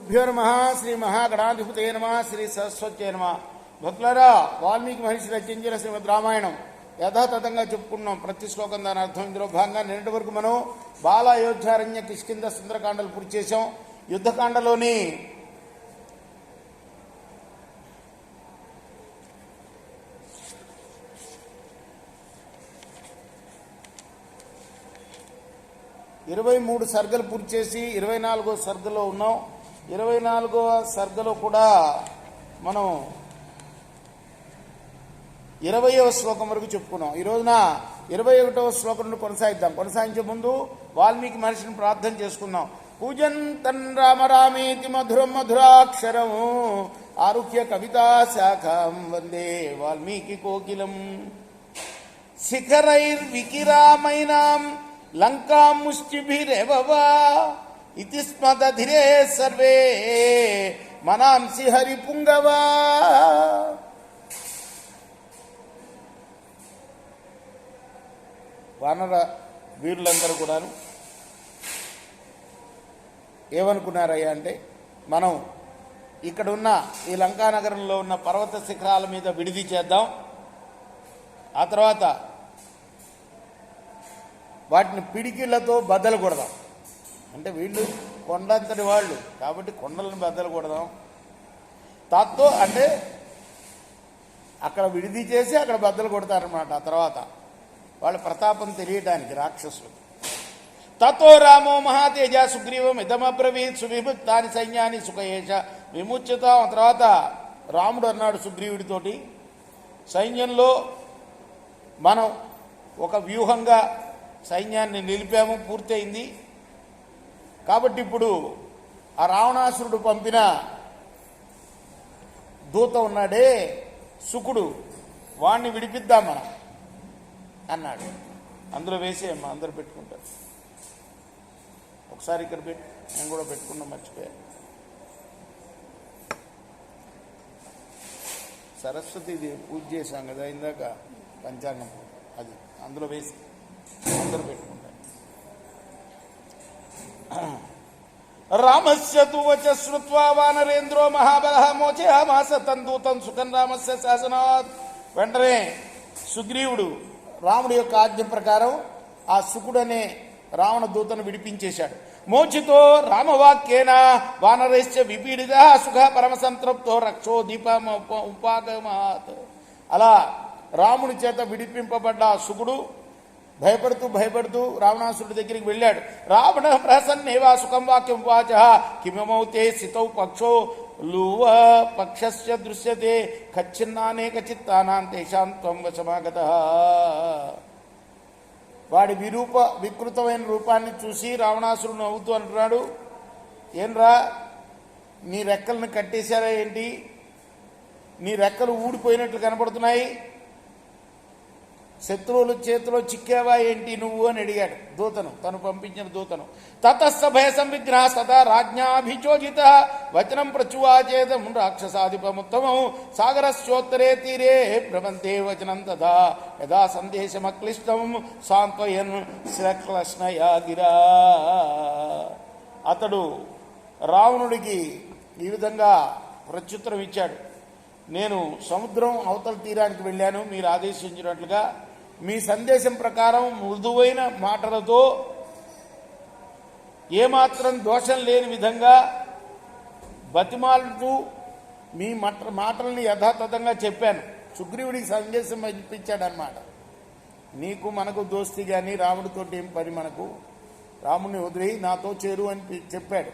గురుభ్యో నమ శ్రీ మహాగణాధిపతే నమ శ్రీ సరస్వత్యే నమ. భక్తులారా, వాల్మీకి మహర్షి రచించిన శ్రీమద్ రామాయణం యథాతథంగా చెప్పుకున్నాం. ప్రతి శ్లోకం దాని అర్థం. ఇందులో భాగంగా నిన్నటి వరకు మనం బాల అయోధ్యారణ్య కిష్కింద సుందరకాండలు పూర్తి చేశాం. యుద్ధకాండలోని 23 సర్గలు పూర్తి చేసి 24వ సర్గలో ఉన్నాం. 24వ సర్గలో కూడా మనం 20వ శ్లోకం వరకు చెప్పుకున్నాం. ఈ రోజున 21వ శ్లోకం నుండి కొనసాగిద్దాం. కొనసాగించే ముందు వాల్మీకి మహర్షిని ప్రార్థన చేసుకుందాం. పూజంతన్ రామ రామేతి మధురం మధురాక్షరం ఆరుహ్య కవితా శాఖం వందే వాల్మీకి కోకిలం. శిఖరైర్వికిరామైనాం లంకాం ముష్టిభిరేవవా ఇతి స్మదధిరే సర్వే మనాంసి హరిపుంగవా. వానర వీరులందరూ కూడాను ఏమనుకున్నారయ్యా అంటే, మనం ఇక్కడ ఉన్న ఈ లంకానగరంలో ఉన్న పర్వత శిఖరాల మీద విడిది చేద్దాం, ఆ తర్వాత వాటిని పిడికిళ్లతో బద్దలు కొడదాం. అంటే వీళ్ళు కొండంతటి వాళ్ళు కాబట్టి కొండలను బద్దలు కొడదాం. తాతో అంటే అక్కడ విడిది చేసి అక్కడ బద్దలు కొడతారనమాట. ఆ తర్వాత వాళ్ళ ప్రతాపం తెలియటానికి రాక్షసులు. తతో రామో మహాతేజ సుగ్రీవం ఇదమబ్రవీత్ సువిభక్తాని సైన్యాన్ని సుఖయేష విముచ్యతాం. ఆ తర్వాత రాముడు అన్నాడు సుగ్రీవుడితోటి, సైన్యంలో మనం ఒక వ్యూహంగా సైన్యాన్ని నిలిపాము, పూర్తయింది. కాబట్టి ఇప్పుడు ఆ రావణాసురుడు పంపిన దూత ఉన్నాడే శుకుడు, వాణ్ణి విడిపిద్దాం మనం అన్నాడు. అందులో వేసేయమ్మా, అందరూ పెట్టుకుంటారు. ఒకసారి ఇక్కడ పెట్టి, నేను కూడా పెట్టుకున్నా, మర్చిపోయాను. సరస్వతీదేవి పూజ చేశాం కదా ఇందాక, పంచాంగం అది అందులో వేసి అందరూ పెట్టుకుంటారు. రామస్య తు వచ శ్రుత్వా వానరేంద్రో మహాబలః మోచయామాస తందూతం సుఖం రామస్య శాసనాత్. వెంటనే సుగ్రీవుడు రాముడి యొక్క ఆజ్ఞ ప్రకారం ఆ శుకుడనే రావణ దూతను విడిపించేశాడు. మోచితో రామవాక్యేన వానరైశ్చ విపీడిత సుఖ పరమసంతృప్తో రక్షో దీపం ఉపాగమాత్. అలా రాముడి చేత విడిపింపబడ్డ శుకుడు భయపడుతూ రావణాసురుడి దగ్గరికి వెళ్ళాడు. రావణ ప్రసన్నేవా సుఖం వాక్యం వాచ కిమమౌతే సితౌ పక్షో లూవ పక్షస్య దృశ్యతే కచ్చిన్నానేక చిత్తానాం తేషాం త్వం వశమాగతః. వాడి వికృతమైన రూపాన్ని చూసి రావణాసురుడు నవ్వుతూ అంటున్నాడు, ఏంరా నీ రెక్కలను కట్టేశారా ఏంటి, నీ రెక్కలు ఊడిపోయినట్లు కనపడుతున్నాయి, శత్రువుల చేతిలో చిక్కావా ఏంటి నువ్వు అని అడిగాడు దూతను, తను పంపించిన దూతను. తతస్స భయ సంవిగ్రహ సదా రాజ్ఞాభిచోజిత వచనం ప్రచువాచేదం రాక్షసాధిపముత్తమం సాగరస్యోత్తరే తీరే భ్రమంతే వచనం తదా యదా సందేశమక్లిష్టం సాంత్వయన్ శ్రక్లష్ణయా గిరా. అతడు రావణుడికి ఈ విధంగా ప్రత్యుత్తరం ఇచ్చాడు, నేను సముద్రం అవతల తీరానికి వెళ్ళాను మీరు ఆదేశించినట్లుగా, మీ సందేశం ప్రకారం మృదువైన మాటలతో ఏమాత్రం దోషం లేని విధంగా బతిమాలుతూ మీ మాటల్ని యథాతథంగా చెప్పాను. సుగ్రీవుడికి సందేశం పంపించాడనమాట, నీకు మనకు దోస్తి కానీ రాముడితోటి ఏం పని, మనకు రాముడిని వదిలి నాతో చేరు అని చెప్పాడు.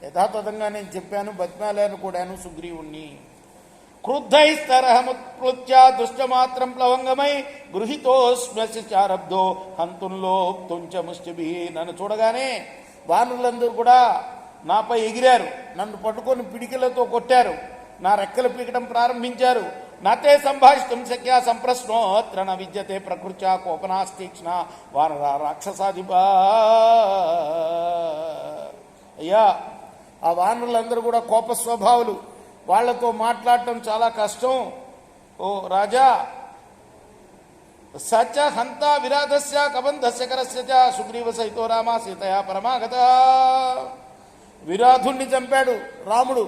యథాతథంగా నేను చెప్పాను, బతిమాలాను కూడాను సుగ్రీవుణ్ణి. క్రుద్ధైస్తరహముత్ప్లుత్య దుష్టమాత్రం ప్లవంగమై గృహీతోస్మ్యచారబ్దో హంతుల్లో తుంచ ముష్టిభి. నన్ను చూడగానే వానరులందరూ కూడా నాపై ఎగిరారు, నన్ను పట్టుకొని పిడికిలతో కొట్టారు, నా రెక్కలు పీకడం ప్రారంభించారు. నాతే సంభాషితం శక్య సంప్రశ్నోత్ర న విద్యతే ప్రకృత్యా కోపనాస్తీక్ష్ణ వానర రాక్షసాధిపా. అయ్యా, ఆ వానరులందరూ కూడా కోప స్వభావులు, వాళ్లతో మాట్లాడటం చాలా కష్టం. ఓ రాజా, సచ హంత విరాధస్య కబంధస్య కరస్య చ సుగ్రీవ సహితో రామ సీతయా పరమాగత. విరాధుణ్ణి చంపాడు రాముడు,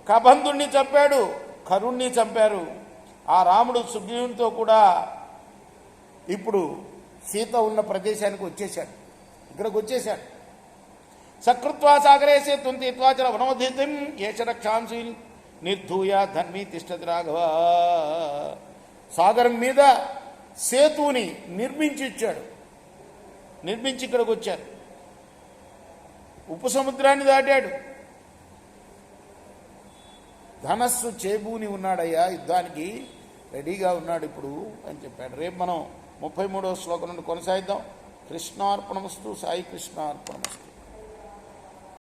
కబంధుణ్ణి చంపాడు, కరుణ్ణి చంపారు. ఆ రాముడు సుగ్రీవునితో కూడా ఇప్పుడు సీత ఉన్న ప్రదేశానికి వచ్చేశాడు, ఇక్కడికి వచ్చేశాడు. సకృత్వా సాగరే సేతుం తీత్వాచర వనోధితిం ఏష రక్షాంసి నిర్ధూయ ధన్వి తిష్టతి రాఘవ. సాగరం మీద సేతువుని నిర్మించి ఇచ్చాడు, నిర్మించి ఇక్కడికి వచ్చారు. ఉప్పు సముద్రాన్ని దాటాడు. ధనస్సు చేబూని ఉన్నాడయ్యా, యుద్ధానికి రెడీగా ఉన్నాడు ఇప్పుడు అని చెప్పాడు. రేపు మనం 33వ శ్లోకం నుండి కొనసాగిద్దాం. కృష్ణార్పణమస్తు. సాయి కృష్ణార్పణమస్తు.